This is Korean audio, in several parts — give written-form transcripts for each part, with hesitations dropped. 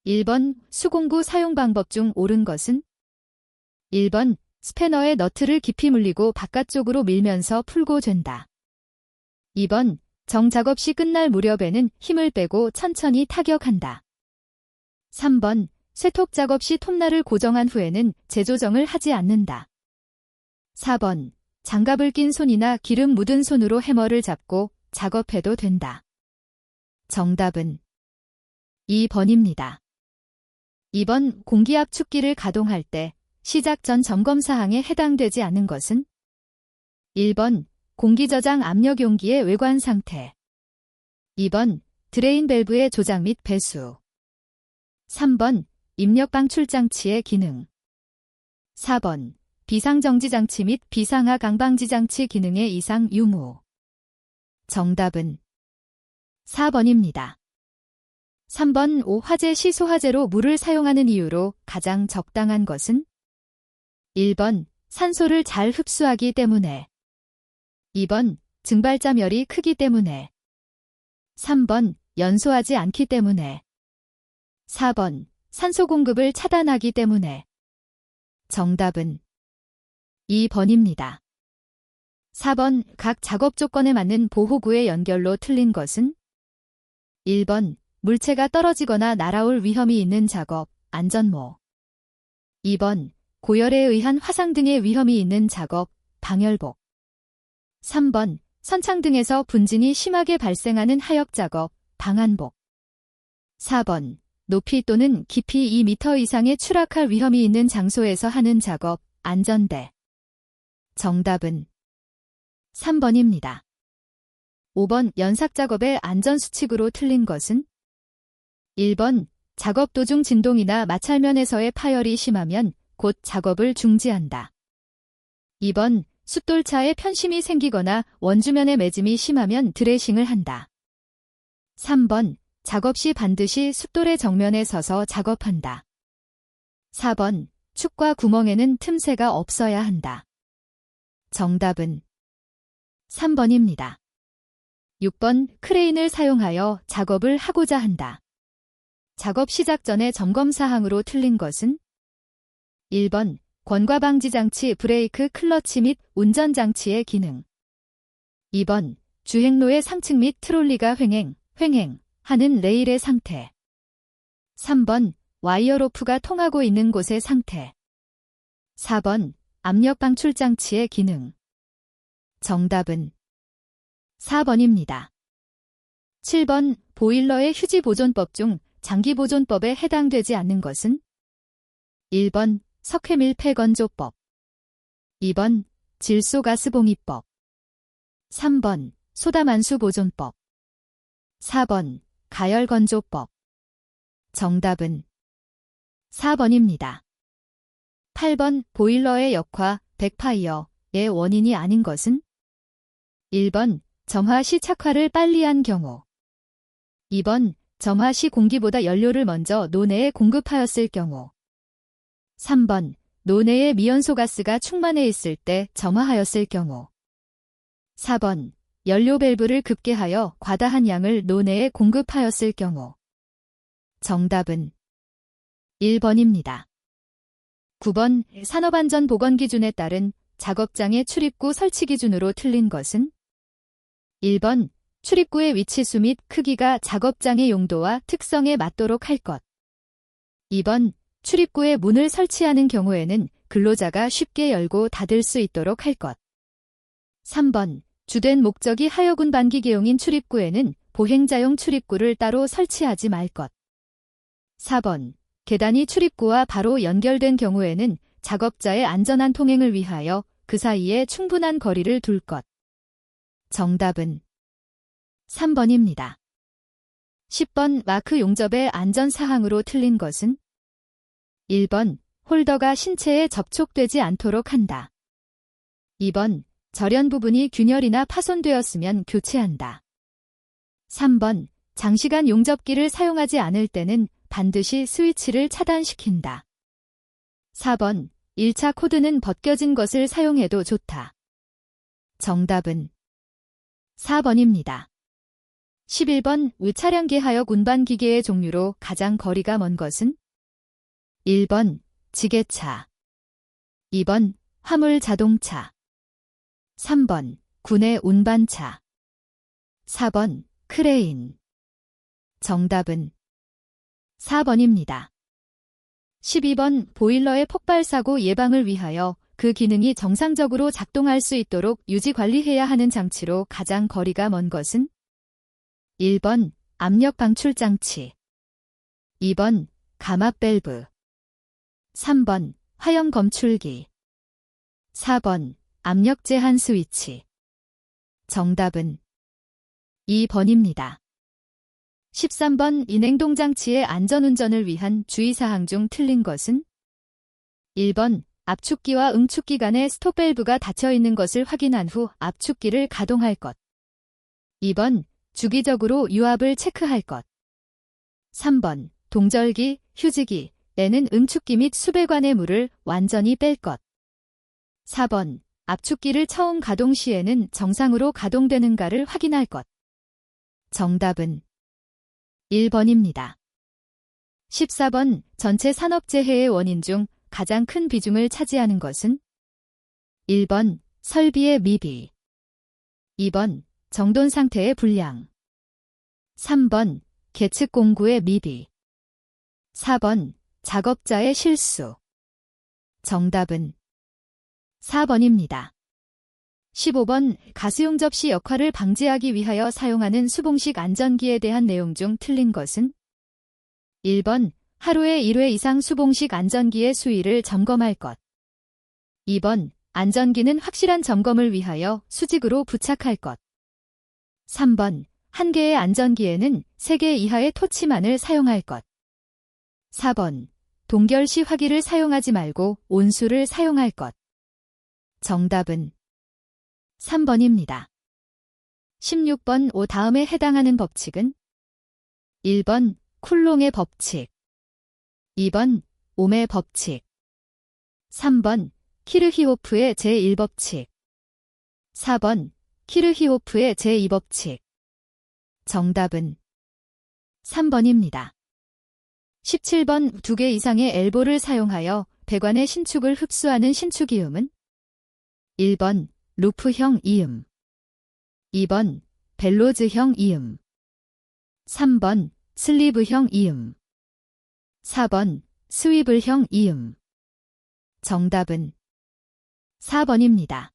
1번 수공구 사용 방법 중 옳은 것은? 1번 스패너에 너트를 깊이 물리고 바깥쪽으로 밀면서 풀고 된다. 2번 정작업 시 끝날 무렵에는 힘을 빼고 천천히 타격한다. 3번 쇠톱 작업 시 톱날을 고정한 후에는 재조정을 하지 않는다. 4번 장갑을 낀 손이나 기름 묻은 손으로 해머를 잡고 작업해도 된다. 정답은 2번입니다. 2번 공기압 축기를 가동할 때 시작 전 점검 사항에 해당되지 않은 것은? 1번 공기 저장 압력 용기의 외관 상태. 2번 드레인 밸브의 조작 및 배수. 3번 입력 방출 장치의 기능. 4번 비상정지 장치 및 비상하 강방지 장치 기능의 이상 유무. 정답은 4번입니다. 3번 화재 시 소화제로 물을 사용하는 이유로 가장 적당한 것은? 1번 산소를 잘 흡수하기 때문에. 2번 증발자멸이 크기 때문에. 3번 연소하지 않기 때문에. 4번 산소 공급을 차단하기 때문에. 정답은 2번입니다. 4번 각 작업 조건에 맞는 보호구의 연결로 틀린 것은? 1번 물체가 떨어지거나 날아올 위험이 있는 작업, 안전모. 2번 고열에 의한 화상 등의 위험이 있는 작업, 방열복. 3번 선창 등에서 분진이 심하게 발생하는 하역 작업, 방한복. 4번 높이 또는 깊이 2m 이상에 추락할 위험이 있는 장소에서 하는 작업, 안전대. 정답은 3번입니다. 5번 연삭작업의 안전수칙으로 틀린 것은? 1번 작업 도중 진동이나 마찰면에서의 파열이 심하면 곧 작업을 중지한다. 2번 숫돌차에 편심이 생기거나 원주면에 매짐이 심하면 드레싱을 한다. 3번 작업 시 반드시 숫돌의 정면에 서서 작업한다. 4번 축과 구멍에는 틈새가 없어야 한다. 정답은 3번입니다. 6번 크레인을 사용하여 작업을 하고자 한다. 작업 시작 전에 점검 사항으로 틀린 것은? 1번 권과 방지 장치 브레이크 클러치 및 운전 장치의 기능. 2번 주행로의 상층 및 트롤리가 횡행 하는 레일의 상태. 3번 와이어 로프가 통하고 있는 곳의 상태. 4번 압력 방출 장치의 기능. 정답은 4번입니다. 7번 보일러의 휴지 보존법 중 장기 보존법에 해당되지 않는 것은? 1번 석회밀폐 건조법. 2번 질소가스봉입법. 3번 소다만수 보존법. 4번 가열건조법. 정답은 4번입니다. 8번 보일러의 역화, 백파이어의 원인이 아닌 것은? 1번 점화 시 착화를 빨리 한 경우. 2번 점화 시 공기보다 연료를 먼저 노내에 공급하였을 경우. 3번 노내에 미연소 가스가 충만해 있을 때 점화하였을 경우. 4번 연료 밸브를 급개하여 과다한 양을 노내에 공급하였을 경우. 정답은 1번입니다. 9번 산업안전보건기준에 따른 작업장의 출입구 설치 기준으로 틀린 것은? 1번 출입구의 위치수 및 크기가 작업장의 용도와 특성에 맞도록 할 것. 2번 출입구에 문을 설치하는 경우에는 근로자가 쉽게 열고 닫을 수 있도록 할 것. 3번 주된 목적이 하역 운반기 계용인 출입구에는 보행자용 출입구를 따로 설치하지 말 것. 4번 계단이 출입구와 바로 연결된 경우에는 작업자의 안전한 통행을 위하여 그 사이에 충분한 거리를 둘 것. 정답은 3번입니다. 10번 마크 용접의 안전사항으로 틀린 것은? 1번 홀더가 신체에 접촉되지 않도록 한다. 2번 절연 부분이 균열이나 파손되었으면 교체한다. 3번 장시간 용접기를 사용하지 않을 때는 반드시 스위치를 차단시킨다. 4번 1차 코드는 벗겨진 것을 사용해도 좋다. 정답은 4번입니다. 11번 차량기 하역 운반 기계의 종류로 가장 거리가 먼 것은? 1번 지게차, 2번 화물 자동차, 3번 군의 운반차, 4번 크레인. 정답은 4번입니다. 12번 보일러의 폭발 사고 예방을 위하여 그 기능이 정상적으로 작동할 수 있도록 유지 관리해야 하는 장치로 가장 거리가 먼 것은? 1번 압력 방출 장치, 2번 감압 밸브, 3번 화형 검출기, 4번 압력 제한 스위치. 정답은 2번입니다. 13번 이 냉동장치의 안전운전을 위한 주의사항 중 틀린 것은? 1번 압축기와 응축기 간의 스톱 밸브가 닫혀 있는 것을 확인한 후 압축기를 가동할 것. 2번 주기적으로 유압을 체크할 것. 3번 동절기, 휴지기, 내는 응축기 및 수배관의 물을 완전히 뺄 것. 4번 압축기를 처음 가동 시에는 정상으로 가동되는가를 확인할 것. 정답은 1번입니다. 14번 전체 산업재해의 원인 중 가장 큰 비중을 차지하는 것은? 1번 설비의 미비, 2번 정돈 상태의 불량, 3번 계측 공구의 미비, 4번 작업자의 실수. 정답은 4번입니다. 15번 가스용 접시 역할을 방지하기 위하여 사용하는 수봉식 안전기에 대한 내용 중 틀린 것은? 1번 하루에 1회 이상 수봉식 안전기의 수위를 점검할 것. 2번 안전기는 확실한 점검을 위하여 수직으로 부착할 것. 3번 한 개의 안전기에는 3개 이하의 토치만을 사용할 것. 4번 동결 시 화기를 사용하지 말고 온수를 사용할 것. 정답은 3번입니다. 16번 다음에 해당하는 법칙은? 1번 쿨롱의 법칙, 2번 옴의 법칙, 3번 키르히호프의 제1법칙, 4번 키르히호프의 제2법칙. 정답은 3번입니다. 17번 2개 이상의 엘보를 사용하여 배관의 신축을 흡수하는 신축이음은? 1번 루프형 이음, 2번 벨로즈형 이음, 3번 슬리브형 이음, 4번 스위블형 이음. 정답은 4번입니다.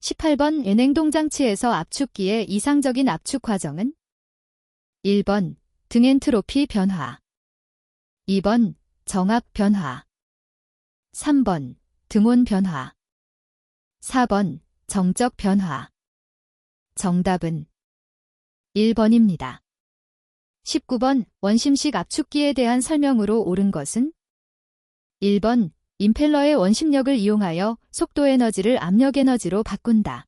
18번 냉동장치에서 압축기의 이상적인 압축 과정은? 1번 등엔트로피 변화, 2번 정압 변화, 3번 등온 변화, 4번 정적 변화. 정답은 1번입니다. 19번 원심식 압축기에 대한 설명으로 옳은 것은? 1번 임펠러의 원심력을 이용하여 속도 에너지를 압력 에너지로 바꾼다.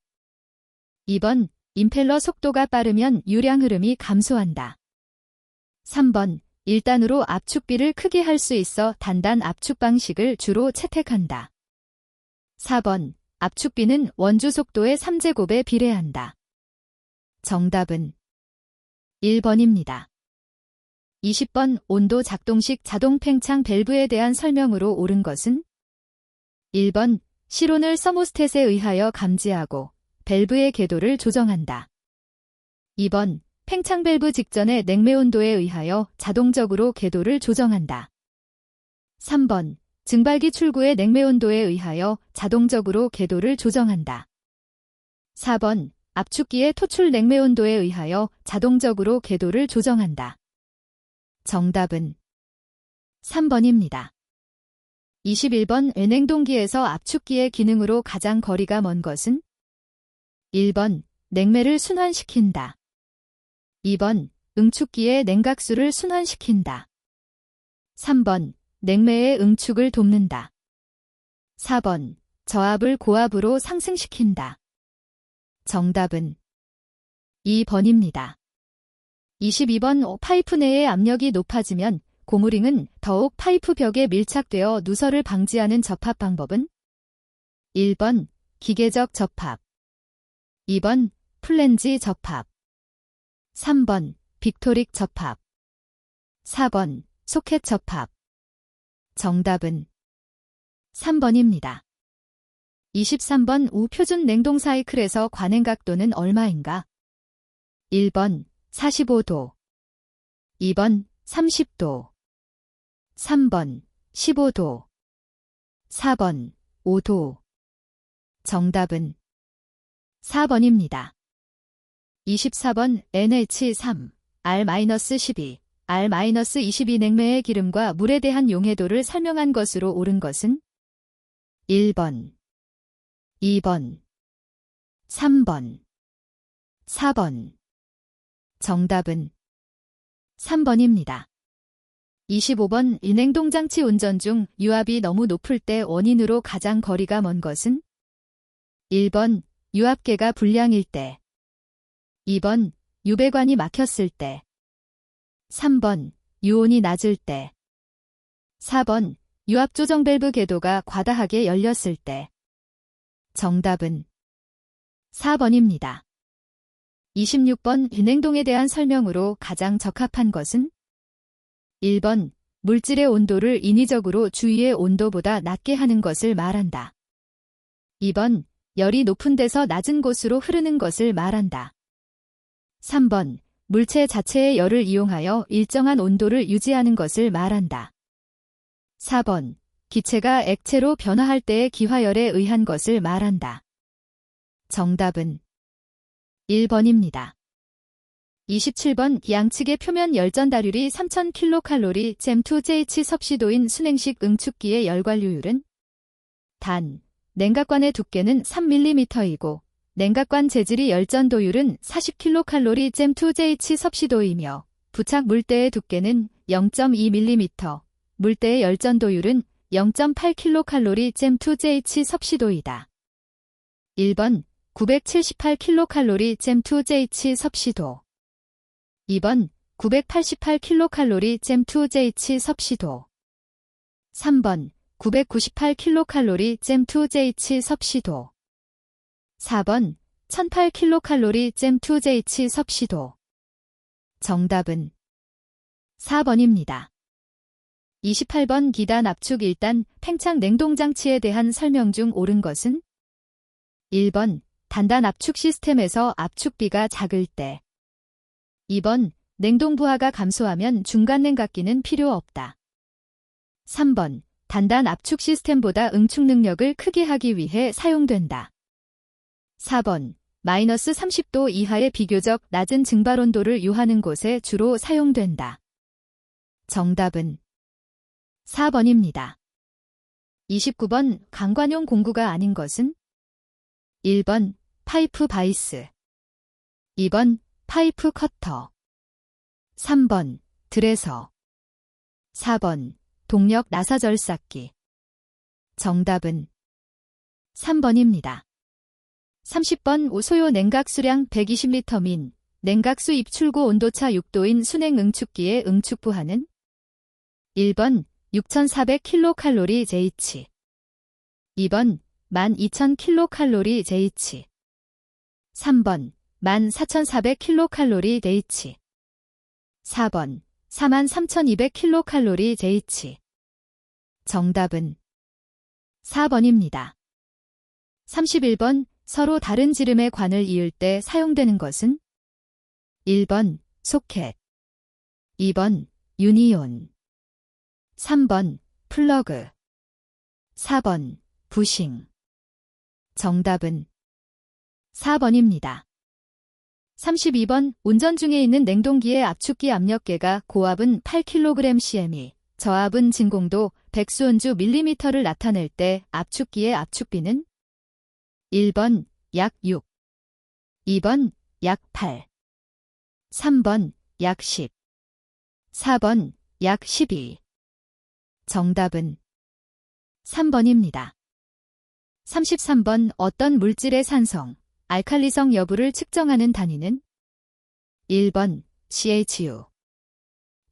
2번 임펠러 속도가 빠르면 유량 흐름이 감소한다. 3번 1단으로 압축비를 크게 할 수 있어 단단 압축 방식을 주로 채택한다. 4번 압축비는 원주 속도의 3제곱에 비례한다. 정답은 1번입니다. 20번 온도 작동식 자동 팽창 밸브에 대한 설명으로 옳은 것은? 1번 실온을 서모스탯에 의하여 감지하고 밸브의 궤도를 조정한다. 2번 팽창 밸브 직전의 냉매 온도에 의하여 자동적으로 궤도를 조정한다. 3번 증발기 출구의 냉매 온도에 의하여 자동적으로 궤도를 조정한다. 4번 압축기의 토출 냉매 온도에 의하여 자동적으로 궤도를 조정한다. 정답은 3번입니다. 21번 냉동기에서 압축기의 기능으로 가장 거리가 먼 것은? 1번 냉매를 순환시킨다. 2번 응축기의 냉각수를 순환시킨다. 3번 냉매의 응축을 돕는다. 4번 저압을 고압으로 상승시킨다. 정답은 2번입니다. 22번 파이프 내의 압력이 높아지면 고무링은 더욱 파이프 벽에 밀착되어 누설을 방지하는 접합 방법은? 1번 기계적 접합, 2번 플랜지 접합, 3번 빅토릭 접합. 4번 소켓 접합. 정답은 3번입니다. 23번 우표준 냉동 사이클에서 관행 각도는 얼마인가? 1번 45도. 2번 30도. 3번 15도. 4번 5도. 정답은 4번입니다. 24번 NH3 R-12 R-22 냉매의 기름과 물에 대한 용해도를 설명한 것으로 옳은 것은 1번, 2번, 3번, 4번. 정답은 3번입니다. 25번 냉동장치 운전 중 유압이 너무 높을 때 원인으로 가장 거리가 먼 것은 1번 유압계가 불량일 때. 2번 유배관이 막혔을 때. 3번 유온이 낮을 때. 4번 유압 조정 밸브 궤도가 과다하게 열렸을 때. 정답은 4번입니다. 26번 냉동에 대한 설명으로 가장 적합한 것은 1번 물질의 온도를 인위적으로 주위의 온도보다 낮게 하는 것을 말한다. 2번 열이 높은 데서 낮은 곳으로 흐르는 것을 말한다. 3번 물체 자체의 열을 이용하여 일정한 온도를 유지하는 것을 말한다. 4번 기체가 액체로 변화할 때의 기화열에 의한 것을 말한다. 정답은 1번입니다. 27번 양측의 표면 열전달율이 3000kcal 잼2JH 섭씨도인 순행식 응축기의 열관료율은 단, 냉각관의 두께는 3mm이고 냉각관 재질이 열전도율은 40kcal 잼2JH 섭씨도이며 부착 물대의 두께는 0.2mm, 물대의 열전도율은 0.8kcal 잼2JH 섭씨도이다. 1번 978kcal 잼2JH 섭씨도. 2번 988kcal 잼2JH 섭씨도. 3번 998kcal 잼2JH 섭씨도. 4번 1008kcal 잼2JH 섭씨도. 정답은 4번입니다. 28번 기단 압축 1단 팽창 냉동장치에 대한 설명 중 옳은 것은 1번 단단 압축 시스템에서 압축비가 작을 때. 2번 냉동 부하가 감소하면 중간 냉각기는 필요 없다. 3번 단단 압축 시스템보다 응축 능력을 크게 하기 위해 사용된다. 4번 마이너스 30도 이하의 비교적 낮은 증발 온도를 유하는 곳에 주로 사용된다. 정답은 4번입니다. 29번 강관용 공구가 아닌 것은 1번 파이프 바이스. 2번 파이프 커터. 3번 드레서. 4번 동력 나사절삭기. 정답은 3번입니다. 30번 소요 냉각 수량 120L 민 냉각수 입출구 온도차 6도인 순행 응축기의 응축 부하는 1번 6400kcal JH. 2번 12000kcal JH. 3번 14400kcal JH. 4번 43200kcal JH. 정답은 4번입니다. 31번 서로 다른 지름의 관을 이을 때 사용되는 것은 1번 소켓. 2번 유니온. 3번 플러그. 4번 부싱. 정답은 4번입니다. 32번 운전 중에 있는 냉동기의 압축기 압력계가 고압은 8kg/cm이, 저압은 진공도 100수온주 mm를 나타낼 때 압축기의 압축비는 1번 약 6, 2번 약 8, 3번 약 10, 4번 약 12. 정답은 3번입니다. 33번 어떤 물질의 산성, 알칼리성 여부를 측정하는 단위는 1번 CHU,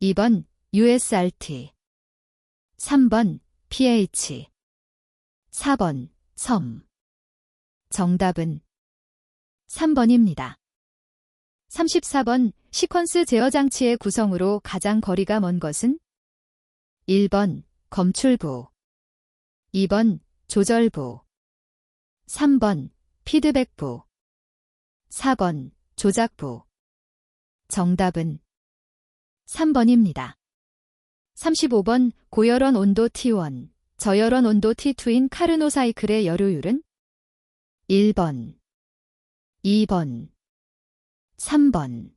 2번 USRT, 3번 pH, 4번 섬. 정답은 3번입니다. 34번 시퀀스 제어 장치의 구성으로 가장 거리가 먼 것은? 1번 검출부, 2번 조절부, 3번 피드백부, 4번 조작부. 정답은 3번입니다. 35번 고열원 온도 T1, 저열원 온도 T2인 카르노 사이클의 열효율은? 1번, 2번, 3번,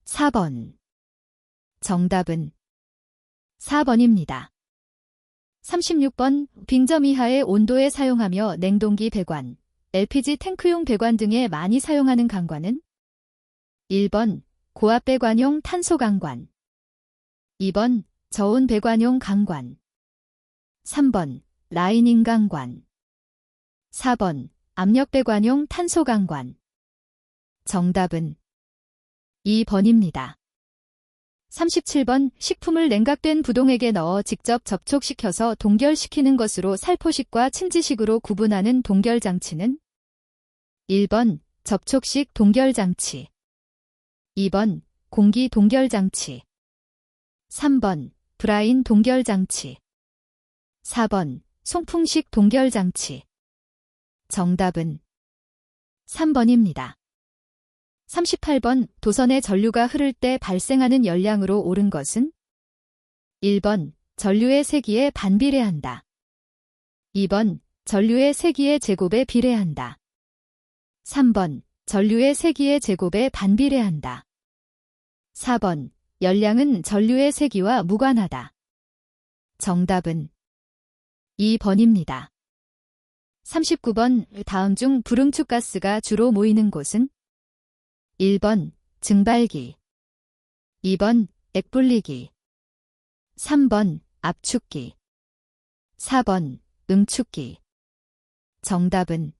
4번. 정답은 4번입니다. 36번 빙점 이하의 온도에 사용하며 냉동기 배관, LPG 탱크용 배관 등에 많이 사용하는 강관은? 1번 고압 배관용 탄소 강관, 2번 저온 배관용 강관, 3번 라이닝 강관, 4번 압력 배관용 탄소 강관. 정답은 2번입니다. 37번 식품을 냉각된 부동액에 넣어 직접 접촉시켜서 동결시키는 것으로 살포식과 침지식으로 구분하는 동결장치는? 1번 접촉식 동결장치, 2번 공기 동결장치, 3번 브라인 동결장치, 4번 송풍식 동결장치. 정답은 3번입니다. 38번 도선에 전류가 흐를 때 발생하는 열량으로 옳은 것은? 1번 전류의 세기에 반비례한다, 2번 전류의 세기의 제곱에 비례한다, 3번 전류의 세기의 제곱에 반비례한다, 4번 열량은 전류의 세기와 무관하다. 정답은 2번입니다. 39번 다음 중 불응축가스가 주로 모이는 곳은? 1번 증발기, 2번 액분리기, 3번 압축기, 4번 응축기. 정답은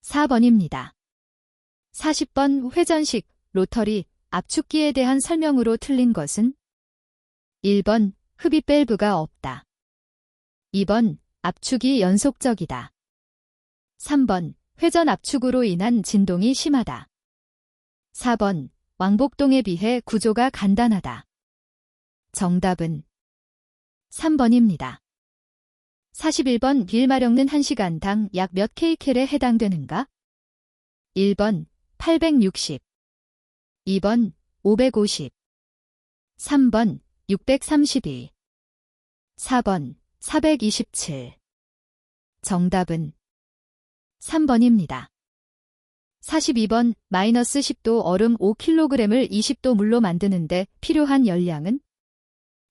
4번입니다. 40번 회전식 로터리 압축기에 대한 설명으로 틀린 것은? 1번 흡입 밸브가 없다, 2번 압축이 연속적이다, 3번 회전 압축으로 인한 진동이 심하다, 4번 왕복동에 비해 구조가 간단하다. 정답은 3번입니다. 41번 빌 마력는 1시간당 약 몇 kcal에 해당되는가? 1번 860, 2번 550, 3번 632, 4번 427. 정답은 3번입니다. 42번 마이너스 10도 얼음 5kg을 20도 물로 만드는데 필요한 열량은?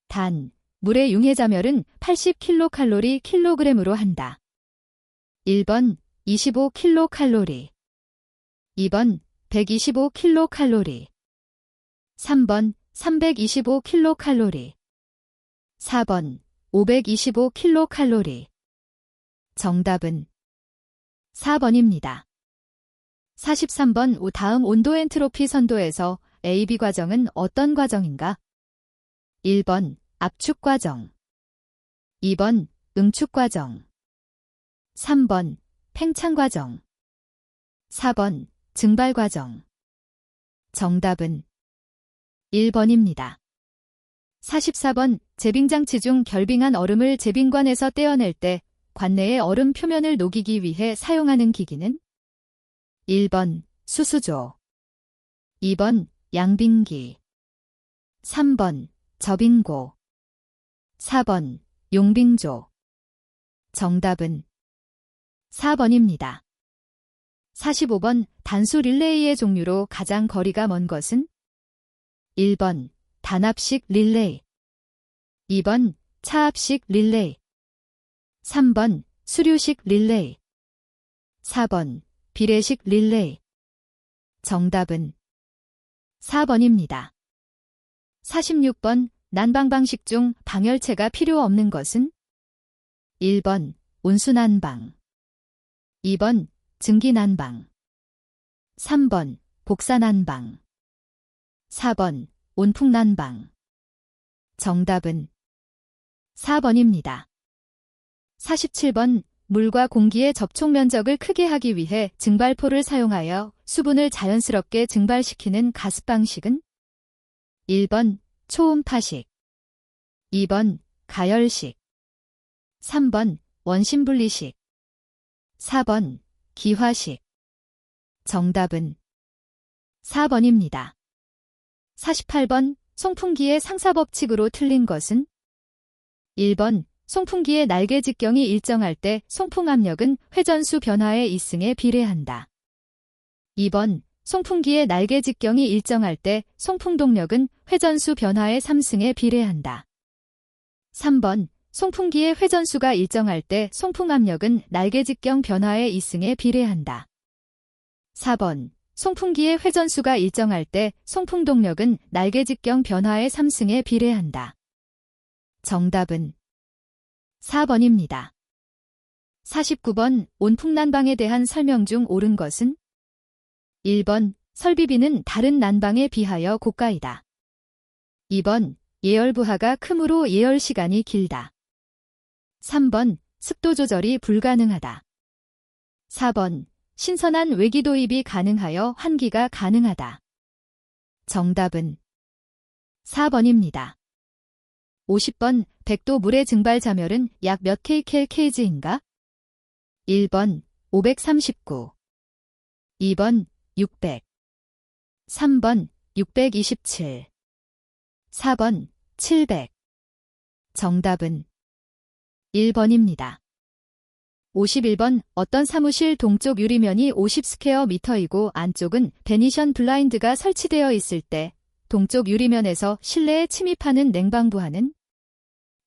단, 물의 융해자멸은 80kcal kg으로 한다. 1번 25kcal, 2번 125kcal, 3번 325kcal, 4번 525kcal. 정답은 4번입니다. 43번 다음 온도 엔트로피 선도에서 AB 과정은 어떤 과정인가? 1번 압축 과정, 2번 응축 과정, 3번 팽창 과정, 4번 증발 과정. 정답은 1번입니다. 44번 제빙장치 중 결빙한 얼음을 제빙관에서 떼어낼 때 관내의 얼음 표면을 녹이기 위해 사용하는 기기는? 1번 수수조, 2번 양빙기, 3번 저빙고, 4번 용빙조. 정답은 4번입니다. 45번 단수 릴레이의 종류로 가장 거리가 먼 것은? 1번 단압식 릴레이, 2번 차압식 릴레이, 3번 수류식 릴레이, 4번 비례식 릴레이. 정답은 4번입니다. 46번 난방 방식 중 방열체가 필요 없는 것은? 1번 온수난방, 2번 증기난방, 3번 복사난방, 4번 온풍난방. 정답은 4번입니다. 47번 물과 공기의 접촉 면적을 크게 하기 위해 증발포를 사용하여 수분을 자연스럽게 증발시키는 가습 방식은? 1번 초음파식, 2번 가열식, 3번 원심분리식, 4번 기화식. 정답은 4번입니다. 48번 송풍기의 상사법칙으로 틀린 것은? 1번 송풍기의 날개 직경이 일정할 때 송풍압력은 회전수 변화의 2승에 비례한다. 2번 송풍기의 날개 직경이 일정할 때 송풍동력은 회전수 변화의 3승에 비례한다. 3번 송풍기의 회전수가 일정할 때 송풍압력은 날개 직경 변화의 2승에 비례한다. 4번 송풍기의 회전수가 일정할 때 송풍동력은 날개 직경 변화의 3승에 비례한다. 정답은 4번입니다. 49번 온풍난방에 대한 설명 중 옳은 것은? 1번 설비비는 다른 난방에 비하여 고가이다. 2번 예열부하가 크므로 예열시간이 길다. 3번 습도 조절이 불가능하다. 4번 신선한 외기 도입이 가능하여 환기가 가능하다. 정답은 4번입니다. 50번 100도 물의 증발 잠열은 약 몇 kcal/kg인가? 1번 539, 2번 600, 3번 627, 4번 700. 정답은 1번입니다. 51번 어떤 사무실 동쪽 유리면이 50스퀘어미터이고 안쪽은 베니션 블라인드가 설치되어 있을 때 동쪽 유리면에서 실내에 침입하는 냉방부하는?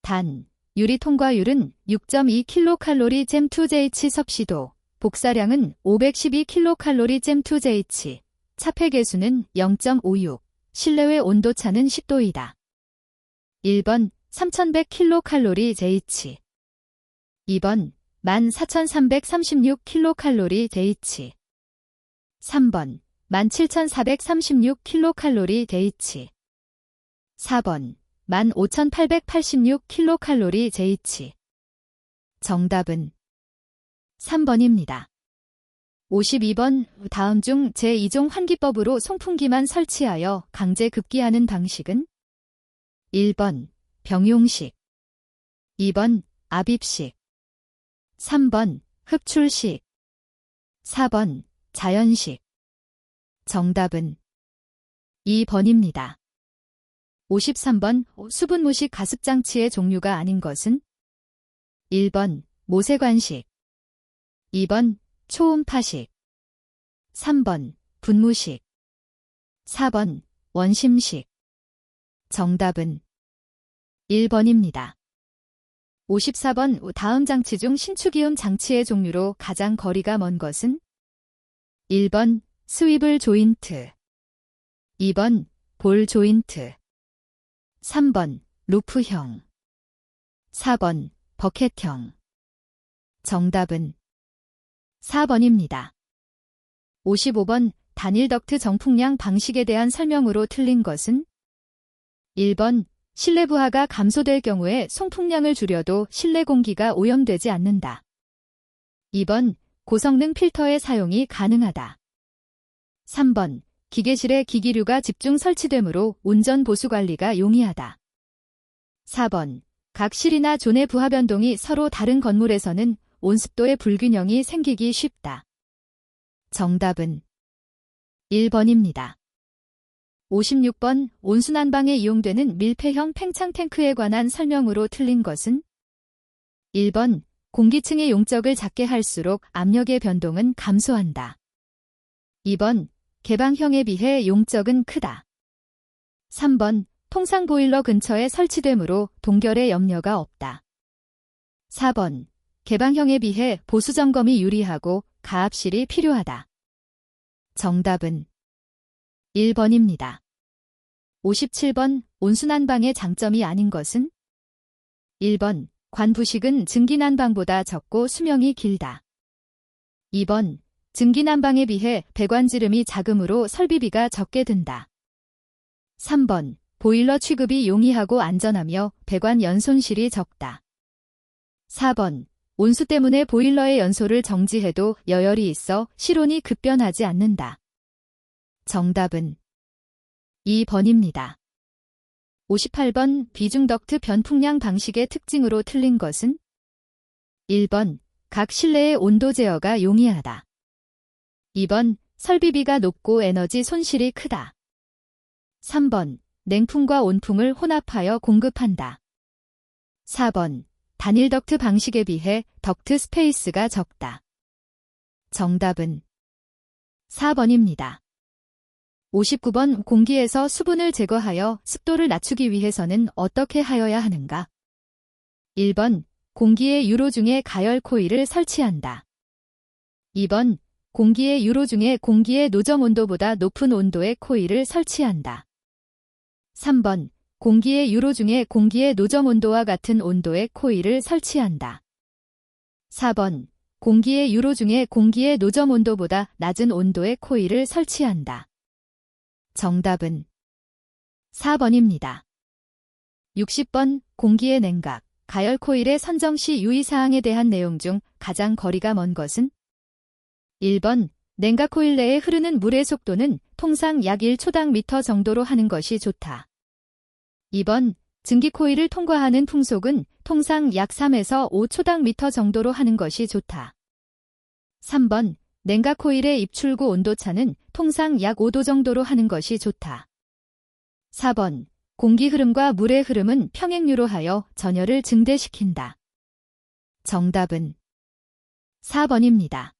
단, 유리 통과율은 6.2kcal/J2H 섭씨도, 복사량은 512kcal/J2H, 차폐 개수는 0.56, 실내외 온도차는 10도이다. 1번 3100kcal/J, 2번 14336kcal/J, 3번 17436kcal/J, 4번 15886kcal/J. 정답은 3번입니다. 52번 다음 중 제2종 환기법으로 송풍기만 설치하여 강제 급기하는 방식은? 1번 병용식, 2번 압입식, 3번 흡출식, 4번 자연식. 정답은 2번입니다. 53번 수분무식 가습장치의 종류가 아닌 것은? 1번 모세관식, 2번 초음파식, 3번 분무식, 4번 원심식. 정답은 1번입니다. 54번 다음 장치 중 신축이온 장치의 종류로 가장 거리가 먼 것은? 1번 스위블 조인트, 2번 볼 조인트, 3번 루프형, 4번 버켓형. 정답은 4번입니다. 55번 단일 덕트 정풍량 방식에 대한 설명으로 틀린 것은? 1번 실내 부하가 감소될 경우에 송풍량을 줄여도 실내 공기가 오염되지 않는다. 2번 고성능 필터의 사용이 가능하다. 3번 기계실에 기기류가 집중 설치되므로 운전 보수 관리가 용이하다. 4번 각 실이나 존의 부하 변동이 서로 다른 건물에서는 온습도의 불균형이 생기기 쉽다. 정답은 1번입니다. 56번 온수난방에 이용되는 밀폐형 팽창 탱크에 관한 설명으로 틀린 것은? 1번 공기층의 용적을 작게 할수록 압력의 변동은 감소한다. 2번 개방형에 비해 용적은 크다. 3번 통상 보일러 근처에 설치되므로 동결의 염려가 없다. 4번 개방형에 비해 보수 점검이 유리하고 가압실이 필요하다. 정답은 1번입니다. 57번 온수난방의 장점이 아닌 것은? 1번 관부식은 증기난방보다 적고 수명이 길다. 2번 증기난방에 비해 배관지름이 작으므로 설비비가 적게 든다. 3번 보일러 취급이 용이하고 안전하며 배관 연손실이 적다. 4번 온수 때문에 보일러의 연소를 정지해도 여열이 있어 실온이 급변하지 않는다. 정답은 2번입니다. 58번 비중 덕트 변풍량 방식의 특징으로 틀린 것은 1번 각 실내의 온도 제어가 용이하다. 2번 설비비가 높고 에너지 손실이 크다. 3번 냉풍과 온풍을 혼합하여 공급한다. 4번 단일 덕트 방식에 비해 덕트 스페이스가 적다. 정답은 4번입니다. 59번 공기에서 수분을 제거하여 습도를 낮추기 위해서는 어떻게 하여야 하는가? 1번 공기의 유로 중에 가열 코일을 설치한다. 2번 공기의 유로 중에 공기의 노점 온도보다 높은 온도의 코일을 설치한다. 3번 공기의 유로 중에 공기의 노점 온도와 같은 온도의 코일을 설치한다. 4번 공기의 유로 중에 공기의 노점 온도보다 낮은 온도의 코일을 설치한다. 정답은 4번입니다. 60번 공기의 냉각, 가열 코일의 선정 시 유의사항에 대한 내용 중 가장 거리가 먼 것은 1번 냉각 코일 내에 흐르는 물의 속도는 통상 약 1초당 미터 정도로 하는 것이 좋다. 2번 증기 코일을 통과하는 풍속은 통상 약 3에서 5초당 미터 정도로 하는 것이 좋다. 3번 냉각 코일의 입출구 온도차는 통상 약 5도 정도로 하는 것이 좋다. 4번 공기 흐름과 물의 흐름은 평행유로 하여 전열을 증대시킨다. 정답은 4번입니다.